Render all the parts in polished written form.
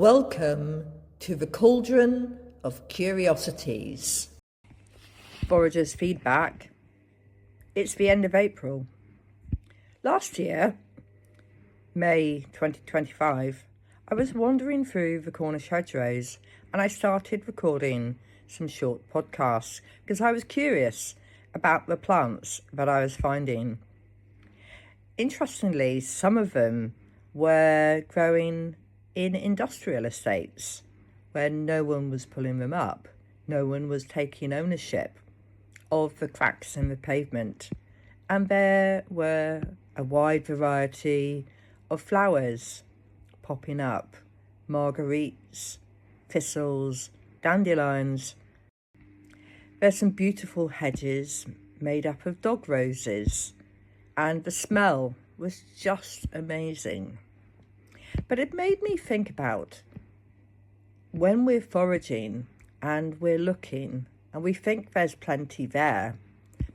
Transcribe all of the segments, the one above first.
Welcome to the Cauldron of Curiosities. Foragers feedback. It's the end of April. Last year, May 2025, I was wandering through the Cornish hedgerows and I started recording some short podcasts because I was curious about the plants that I was finding. Interestingly, some of them were growing in industrial estates where no one was pulling them up. No one was taking ownership of the cracks in the pavement. And there were a wide variety of flowers popping up. Marguerites, thistles, dandelions. There's some beautiful hedges made up of dog roses. And the smell was just amazing. But it made me think about when we're foraging and we're looking and we think there's plenty there,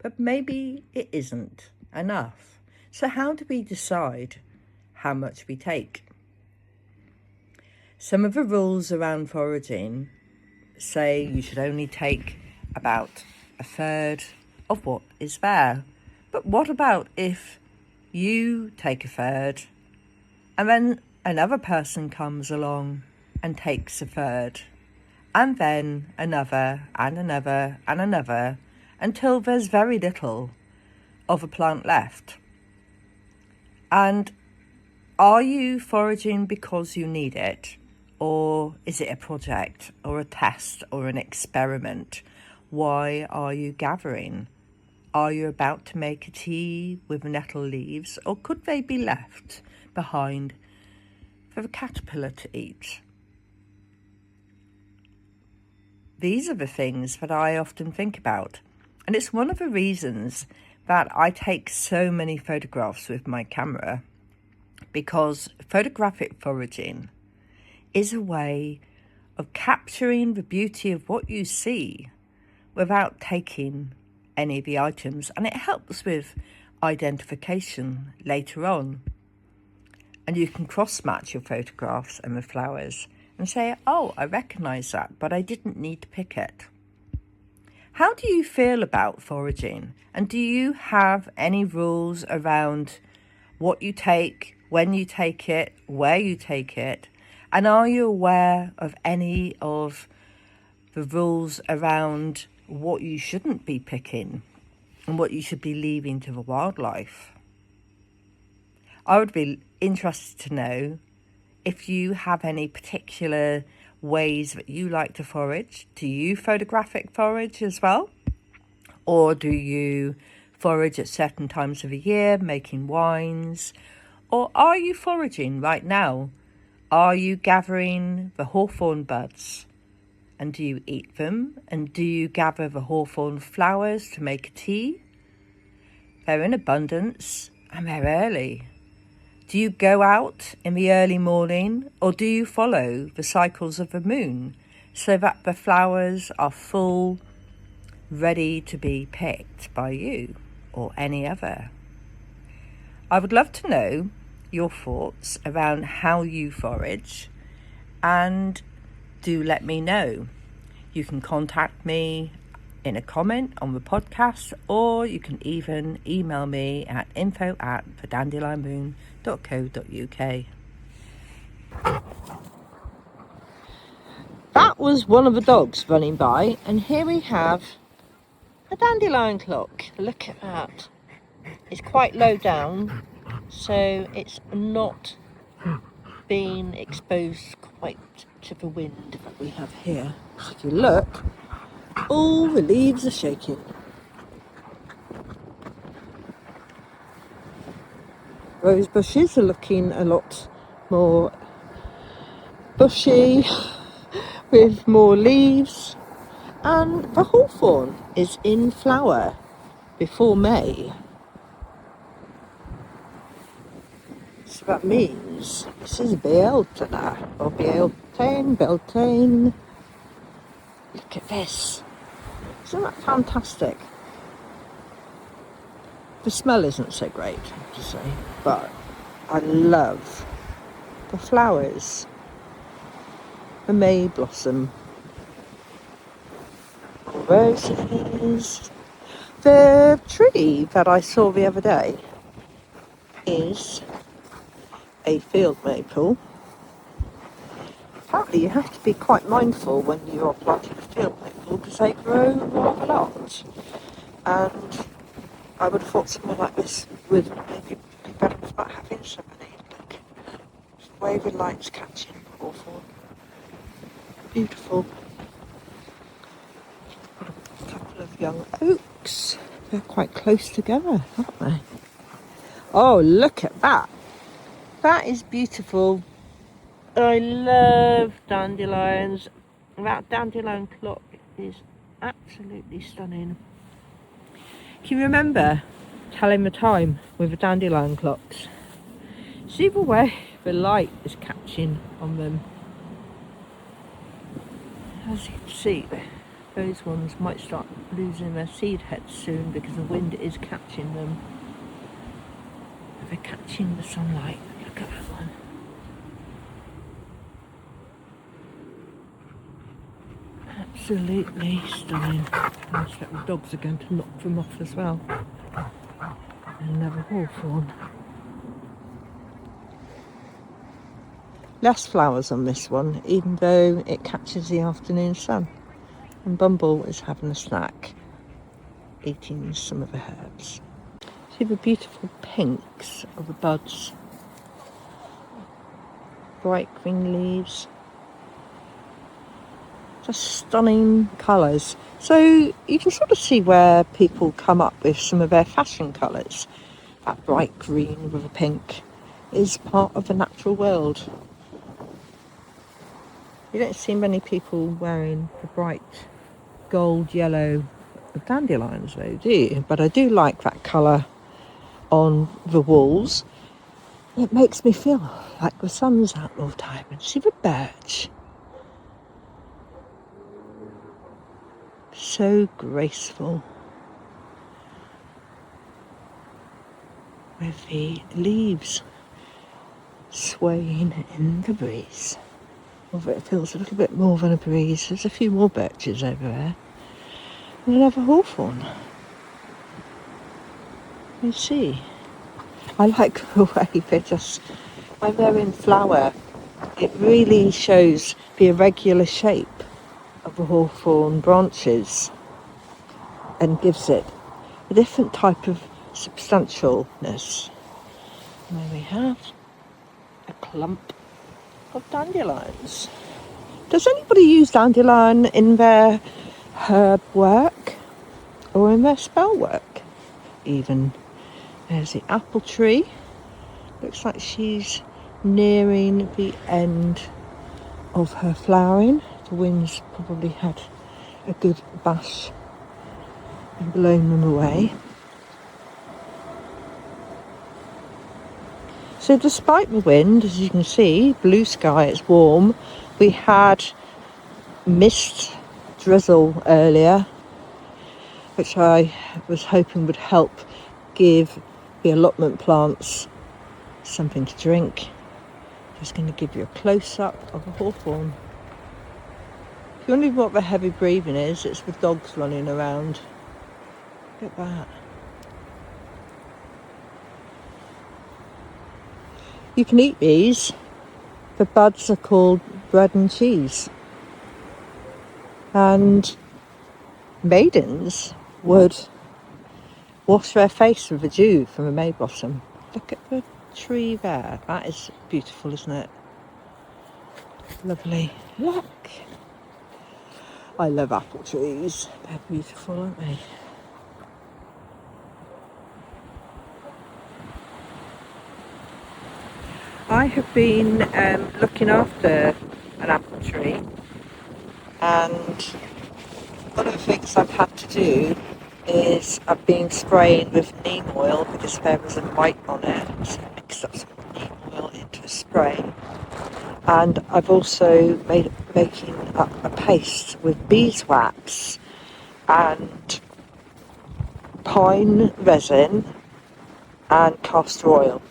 but maybe it isn't enough. So how do we decide how much we take? Some of the rules around foraging say you should only take about a third of what is there. But what about if you take a third and then another person comes along and takes a third, and then another and another and another, until there's very little of a plant left? And are you foraging because you need it? Or is it a project or a test or an experiment? Why are you gathering? Are you about to make a tea with nettle leaves, or could they be left behind for the caterpillar to eat? These are the things that I often think about, and it's one of the reasons that I take so many photographs with my camera, because photographic foraging is a way of capturing the beauty of what you see without taking any of the items, and it helps with identification later on. And you can cross-match your photographs and the flowers and say, oh, I recognise that, but I didn't need to pick it. How do you feel about foraging? And do you have any rules around what you take, when you take it, where you take it? And are you aware of any of the rules around what you shouldn't be picking and what you should be leaving to the wildlife? I would be interested to know if you have any particular ways that you like to forage. Do you photographic forage as well? Or do you forage at certain times of the year, making wines? Or are you foraging right now? Are you gathering the hawthorn buds? And do you eat them? And do you gather the hawthorn flowers to make a tea? They're in abundance and they're early. Do you go out in the early morning, or do you follow the cycles of the moon so that the flowers are full, ready to be picked by you or any other? I would love to know your thoughts around how you forage, and do let me know. You can contact me in a comment on the podcast, or you can even email me at info@thedandelion.co.uk. That was one of the dogs running by, and here we have a dandelion clock. Look at that. It's quite low down, so it's not being exposed quite to the wind that we have here. So if you look, all the leaves are shaking. Rose bushes are looking a lot more bushy with more leaves, and the hawthorn is in flower before May. So that means this is Beltana or Beltane. Look at this. Isn't that fantastic? The smell isn't so great, I have to say, but I love the flowers. a May blossom. Roses. The tree that I saw the other day is a field maple. Apparently you have to be quite mindful when you are planting a field maple because they grow rather large. And I would have thought somewhere like this would maybe be better without having so many. Look, way the light's catching. Awful. Beautiful. Got a couple of young oaks. They're quite close together, aren't they? Oh, look at that. That is beautiful. I love dandelions. That dandelion clock is absolutely stunning. Can you remember telling the time with the dandelion clocks? See the way the light is catching on them. As you can see, those ones might start losing their seed heads soon because the wind is catching them. They're catching the sunlight. Look at that one. Absolutely stunning. I expect the dogs are going to knock them off as well. Another hawthorn. Less flowers on this one, even though it catches the afternoon sun. And Bumble is having a snack, eating some of the herbs. See the beautiful pinks of the buds. Bright green leaves. Just stunning colours. So you can sort of see where people come up with some of their fashion colours. That bright green with a pink is part of the natural world. You don't see many people wearing the bright gold yellow of dandelions though, do you? But I do like that colour on the walls. It makes me feel like the sun's out all the time. And see the birch. So graceful. With the leaves swaying in the breeze. Although it feels a little bit more than a breeze. There's a few more birches over there. And another hawthorn. You see. I like the way they just, when they're in flower, it really shows the irregular shape of the hawthorn branches and gives it a different type of substantialness. And there we have a clump of dandelions. Does anybody use dandelion in their herb work or in their spell work even? There's the apple tree. Looks like she's nearing the end of her flowering. The wind's probably had a good bash and blown them away. So despite the wind, as you can see, blue sky, it's warm. We had mist drizzle earlier, which I was hoping would help give the allotment plants something to drink. Just going to give you a close-up of a hawthorn. If you're wondering what the heavy breathing is, it's the dogs running around. Look at that. You can eat these. The buds are called bread and cheese. And maidens would wash their face with the dew from a May blossom. Look at the tree there. That is beautiful, isn't it? Lovely. Look. I love apple trees. They're beautiful, aren't they? I have been looking after an apple tree, and one of the things I've had to do is I've been spraying with neem oil because there was a mite on it, so I mixed up some neem oil into a spray. And I've also making up a paste with beeswax and pine resin and castor oil,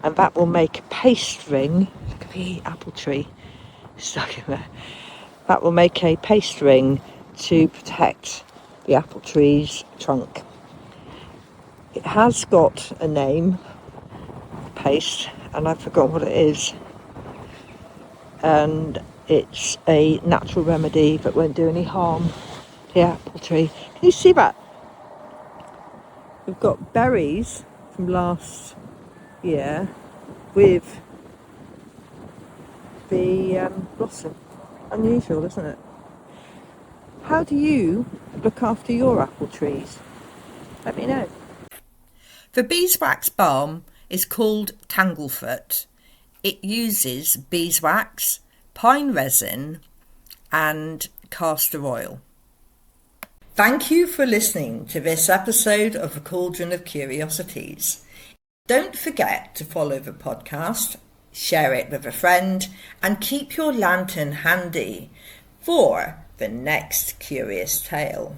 and that will make a paste ring. Look at the apple tree stuck in there. that will make a paste ring to protect the apple tree's trunk. It has got a name, paste, and I forgot what it is. And it's a natural remedy that won't do any harm to the apple tree. Can you see that? We've got berries from last year with the blossom. Unusual, isn't it? How do you look after your apple trees? Let me know. The beeswax balm is called Tanglefoot. It uses beeswax, pine resin and castor oil. Thank you for listening to this episode of The Cauldron of Curiosities. Don't forget to follow the podcast, share it with a friend, and keep your lantern handy for the next curious tale.